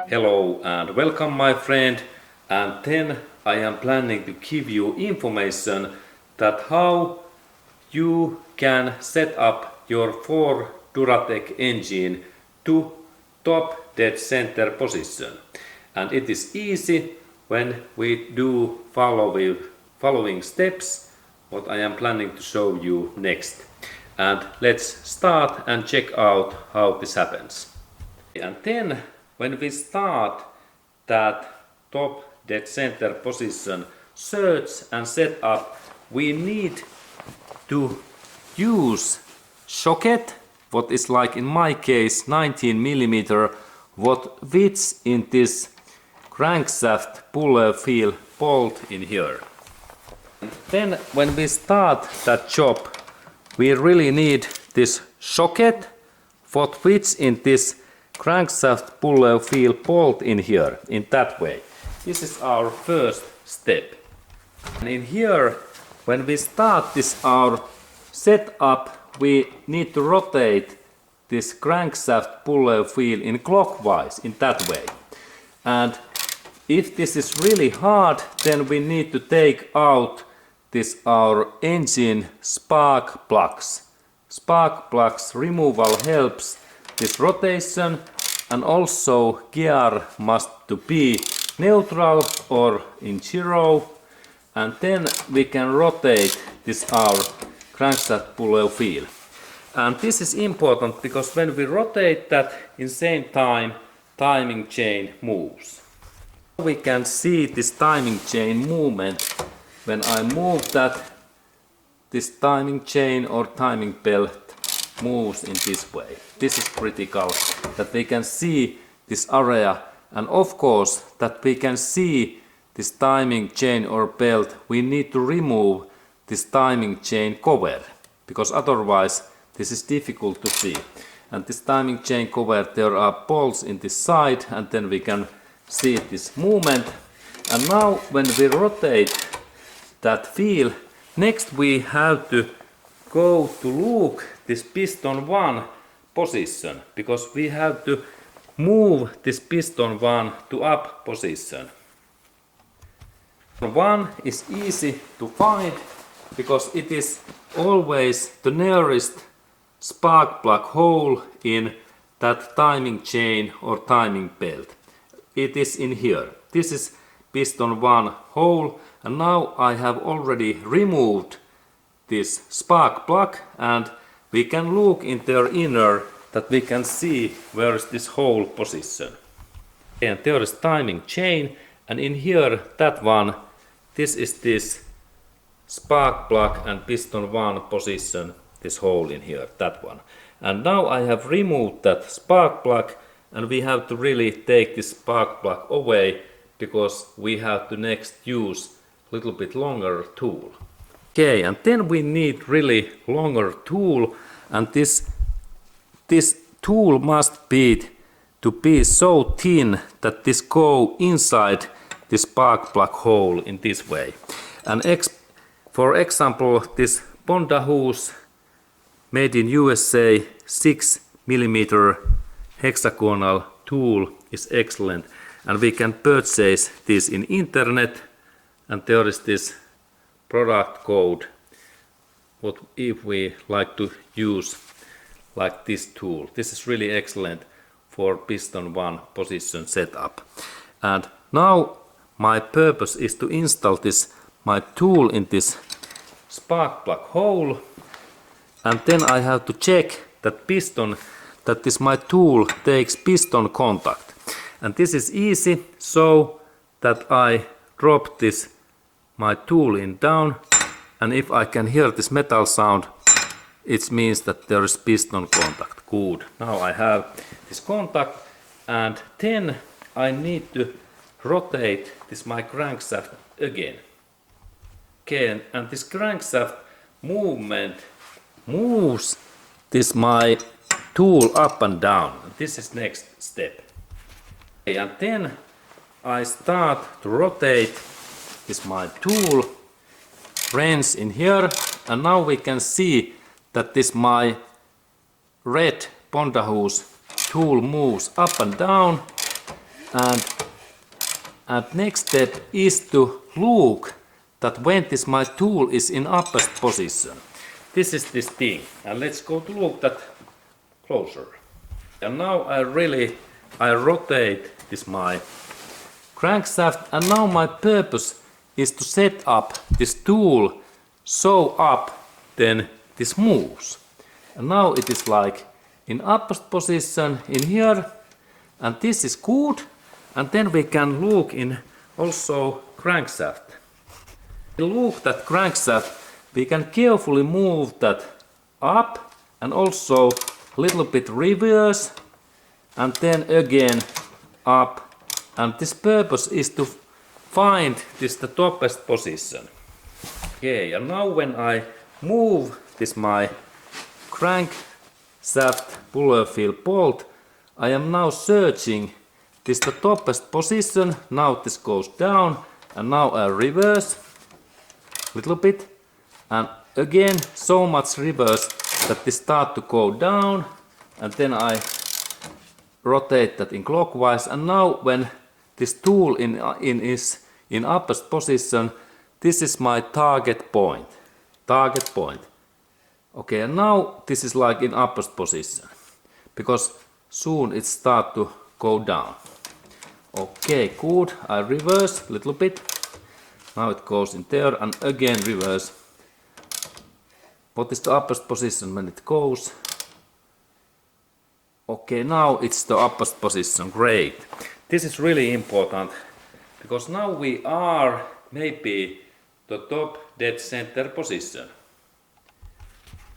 Hello and welcome my friend, and then I am planning to give you information that how you can set up your Ford Duratec engine to top dead center position, and it is easy when we do following steps what I am planning to show you next. And let's start and check out how this happens. And then when we start that top dead center position search and setup, we need to use socket, what is like in my case 19mm, what fits in this crankshaft puller feel bolt in here. And then when we start that job, we really need this socket what fits in this crankshaft puller feel bolt in here, in that way. This is our first step. And in here, when we start this our setup, we need to rotate this crankshaft puller feel in clockwise, in that way. And if this is really hard, then we need to take out this our engine spark plugs. Spark plugs removal helps this rotation, and also gear must to be neutral or in zero, and then we can rotate this our crankshaft puller feel. And this is important because when we rotate that, in same time timing chain moves. We can see this timing chain movement. When I move that, this timing chain or timing belt moves in this way. This is critical, that we can see this area, and of course that we can see this timing chain or belt, we need to remove this timing chain cover, because otherwise this is difficult to see. And this timing chain cover, there are bolts in this side, and then we can see this movement. And now when we rotate that feel, next we have to go to look this piston 1 position, because we have to move this piston 1 to up position. 1 is easy to find because it is always the nearest spark plug hole in that timing chain or timing belt. It is in here. This is piston 1 hole, and now I have already removed this spark plug, and we can look in their inner that we can see where is this hole position. And there is timing chain, and in here that one, this is this spark plug and piston 1 position, this hole in here, that one. And now I have removed that spark plug, and we have to really take this spark plug away because we have to next use a little bit longer tool. Okay, and then we need really longer tool, and this tool must be to be so thin that this go inside the spark plug hole in this way. And for example, this Mondeo hose made in USA 6mm hexagonal tool is excellent, and we can purchase this in internet, and there is this product code what if we like to use like this tool. This is really excellent for piston 1 position setup. And now my purpose is to install this my tool in this spark plug hole, and then I have to check that piston, that this my tool takes piston contact. And this is easy, so that I drop this my tool in down, and if I can hear this metal sound, it means that there is piston contact. Good. Now I have this contact, and then I need to rotate this my crankshaft again. Okay, and this crankshaft movement moves this my tool up and down. This is next step. Okay, and then I start to rotate this my tool wrench in here, and now we can see that this my red Mondeo tool moves up and down, and next step is to look that when this my tool is in upper position. This is this thing, and let's go to look that closer. And now I rotate this my crankshaft, and now my purpose is to set up this tool so up then this moves. And now it is like in upper position in here, and this is good. And then we can look in also crankshaft. Look that crankshaft, we can carefully move that up and also a little bit reverse, and then again up. And this purpose is to find this the topest position. Okay, and now when I move this my crankshaft puller field bolt, I am now searching this the topest position. Now this goes down, and now I reverse a little bit, and again so much reverse that this start to go down, and then I rotate that in clockwise. And now when this tool is in upper position, this is my target point. Okay, and now this is like in upper position, because soon it start to go down. Okay, good. I reverse a little bit. Now it goes in there, and again reverse. What is the upper position when it goes? Okay, now it's the upper position. Great. This is really important, because now we are maybe the top dead center position.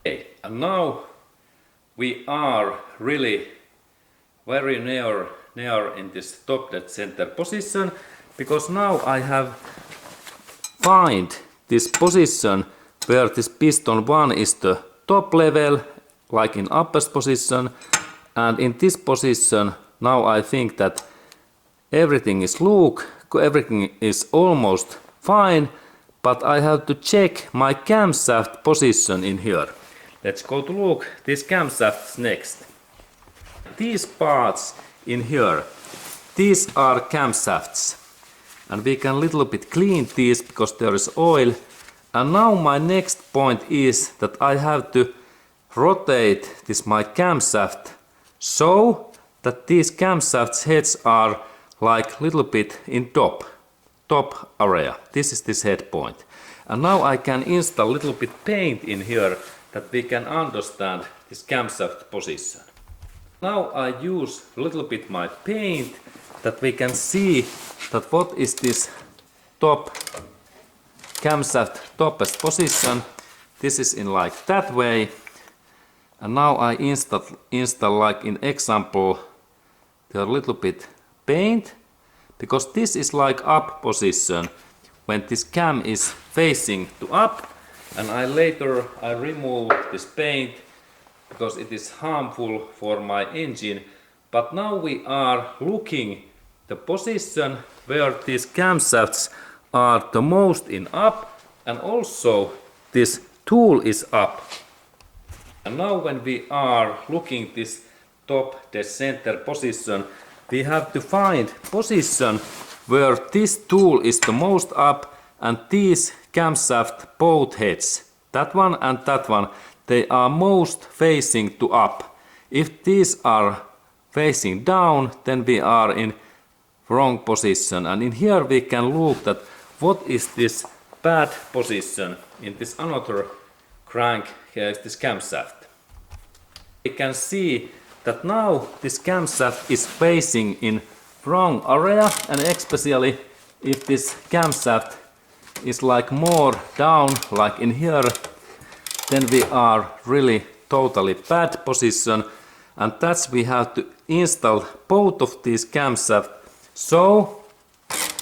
Okay, and now we are really very near in this top dead center position, because now I have find this position where this piston 1 is the top level, like in upper position, and in this position now I think that everything is almost fine, but I have to check my camshaft position in here. Let's go to look these camshafts next. These parts in here, these are camshafts, and we can little bit clean these because there is oil. And now my next point is that I have to rotate this my camshaft so that these camshafts heads are like little bit in top area. This is this head point. And now I can install little bit paint in here that we can understand this camshaft position. Now I use a little bit my paint that we can see that what is this top camshaft topest position. This is in like that way. And now I install like in example there a little bit paint, because this is like up position when this cam is facing to up, and I remove this paint because it is harmful for my engine. But now we are looking the position where these camshafts are the most in up, and also this tool is up. And now when we are looking this top dead center position, we have to find position where this tool is the most up, and these camshaft both heads, that one and that one, they are most facing to up. If these are facing down, then we are in wrong position. And in here we can look that what is this bad position in this another crank. Here is this camshaft. We can see that now this camshaft is facing in wrong area, and especially if this camshaft is like more down, like in here, then we are really totally bad position, and that's we have to install both of these camshafts so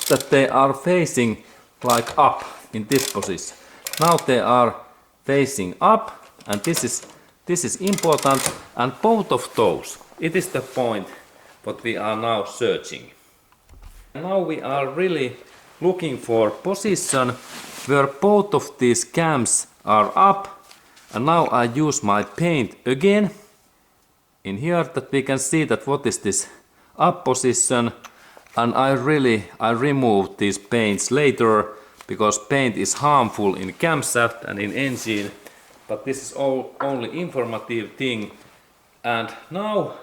that they are facing like up in this position. Now they are facing up, and this is important, and both of those, it is the point what we are now searching. Now we are really looking for position where both of these cams are up, And now I use my paint again in here that we can see that what is this up position, and I remove these paints later because paint is harmful in camshaft and in engine, but this is only informative thing. And now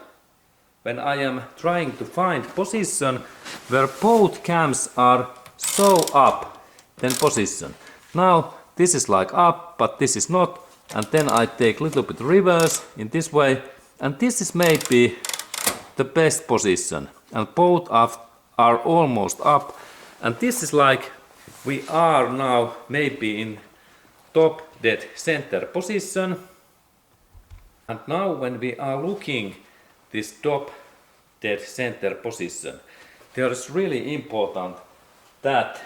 when I am trying to find position where both cams are so up, then position. Now this is like up, but this is not, and then I take a little bit reverse in this way, and this is maybe the best position, and both are almost up, and this is like we are now maybe in top dead center position. And now when we are looking this top dead center position, there is really important that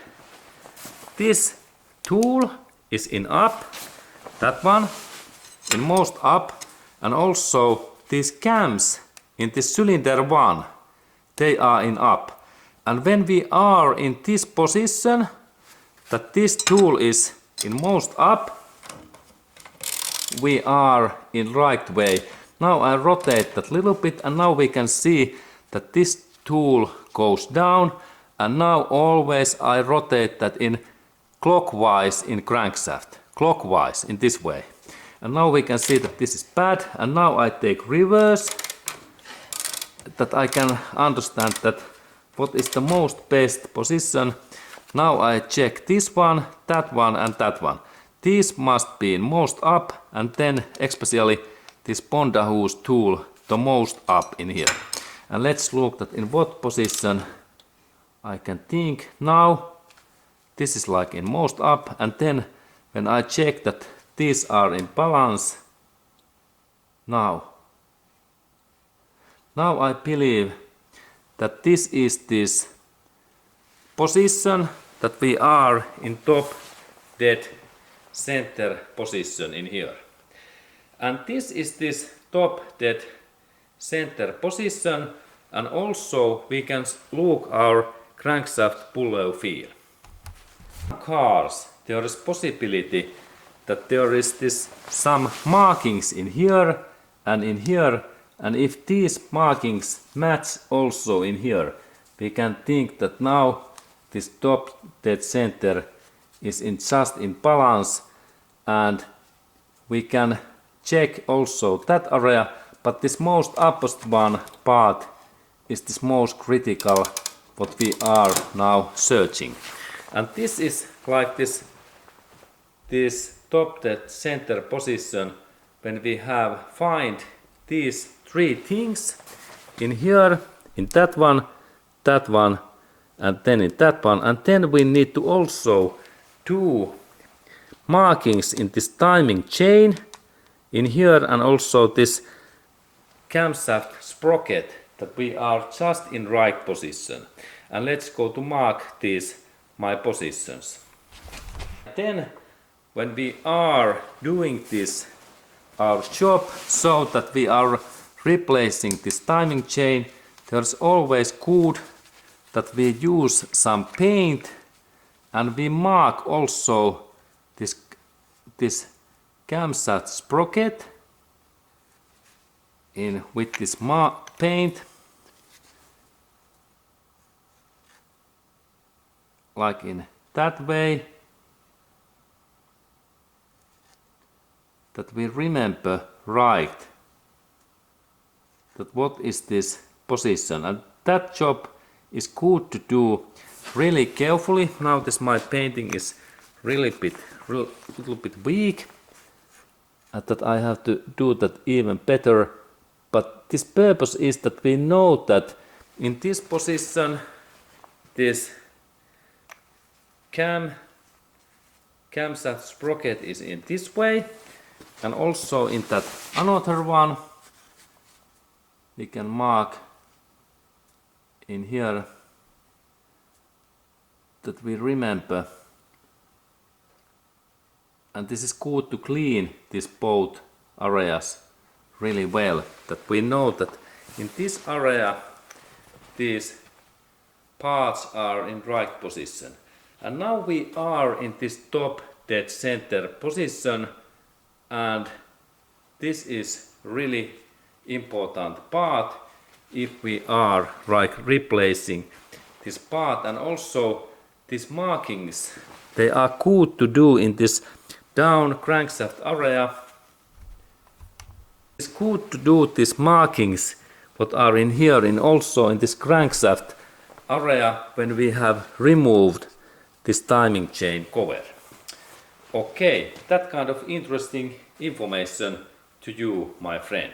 this tool is in up, that one in most up, and also these cams in this cylinder one, they are in up. And when we are in this position, that this tool is in most up, we are in right way. Now I rotate that little bit, and now we can see that this tool goes down, and now always I rotate that in clockwise in crankshaft, clockwise in this way. And now we can see that this is bad, and now I take reverse, that I can understand that what is the most best position. Now I check this one, and that one. These must be in most up, and then especially this Mondeo tool the most up in here. And let's look that in what position I can think. Now this is like in most up, and then when I check that these are in balance, now I believe that this is this position that we are in top dead center position in here. And this is this top dead center position, and also we can look our crankshaft pulley feel. Cars, there is possibility that there is this some markings in here and in here, and if these markings match also in here, we can think that now this top dead center is just in balance, and we can check also that area, but this most opposite one part is this most critical what we are now searching. And this is like this top dead center position when we have find these three things in here, in that one, and then in that one, and then we need to also do markings in this timing chain in here, and also this camshaft sprocket that we are just in right position. And let's go to mark these my positions. Then when we are doing this our job so that we are replacing this timing chain, there's always good that we use some paint, and we mark also this camshaft sprocket in with this paint, like in that way, that we remember right that what is this position, and that job is good to do really carefully. Now this my painting is little bit weak, and that I have to do that even better, but this purpose is that we know that in this position this camshaft sprocket is in this way, and also in that another one we can mark in here that we remember. And this is good to clean these both areas really well, that we know that in this area these parts are in right position. And now we are in this top dead center position, and this is really important part if we are like replacing this part. And also these markings, they are good to do in this down crankshaft area. It's good to do these markings what are in here and also in this crankshaft area when we have removed this timing chain cover. Okay, that kind of interesting information to you, my friend.